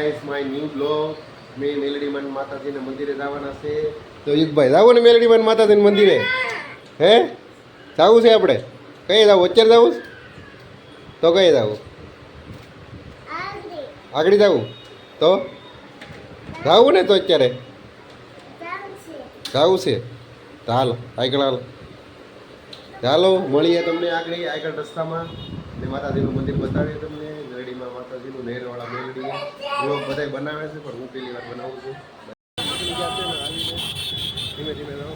Guys my new blog. મેં મેલડીમાન માતાજીના મંદિરે જવાના છે. તો યુગભાઈ જાવું ને મેલડીમાન માતાજીના મંદિરે? હે જવું છે આપણે? કઈ જવું? અત્યારે જવું? તો કઈ જવું? આગળ જવું? તો જવું ને? તો અત્યારે જવું છે? ચાલ આગળ હાલ. ચાલો મળીએ તમને આગળ રસ્તામાં. ને માતાજીનું મંદિર બતાવીએ તમને. મેલડીમાં માતાજીનું નહેરવાળા મેલડી બ્લોગ બધા બનાવે છે, પણ હું પહેલી વાર બનાવું છું. ધીમે ધીમે જાઓ.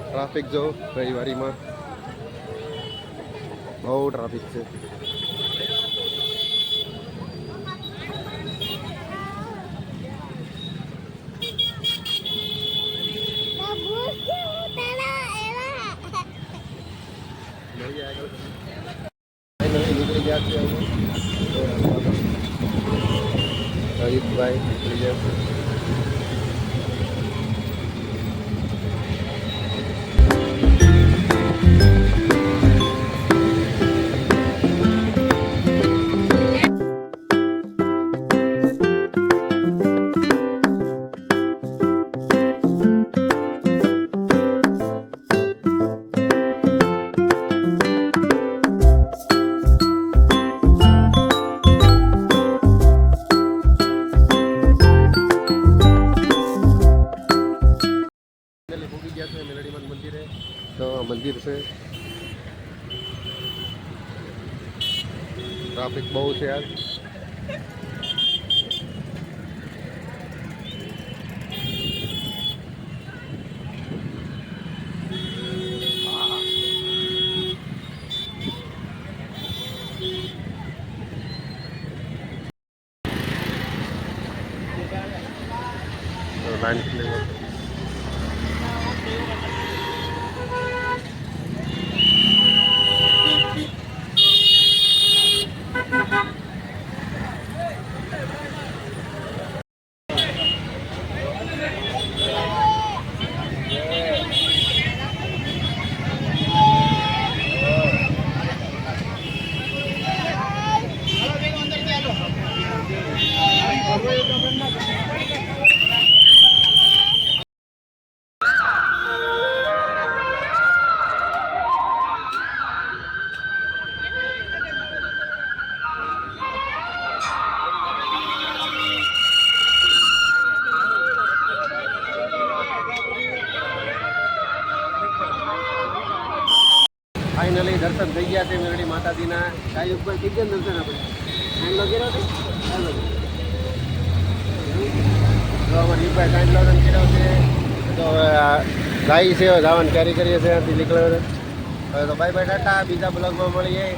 ટ્રાફિક જો રવિવારીમાં બહુ ટ્રાફિક છે. નીકળી ગયા છે હરીશભાઈ નીકળી ગયા છે. મેલડીમાન મંદિરે તો મંદિર છે. ટ્રાફિક બહુ છે યાર. Line clear. ફાઇનલી દર્શન થઈ ગયા છે મેલડી માતાજીના. કાંઈ ઉપર થઈ ગયા દર્શન આપણે કાંઈ કર્યો છે. તો અમારે યુગભાઈ કાંઈ દર્શન કર્યો છે. તો હવે જાય છે, જવાની તૈયારી કરીએ છીએ. ત્યાંથી નીકળ્યો. હવે તો બાય બાય ટાટા. બીજા બ્લોગમાં મળીએ.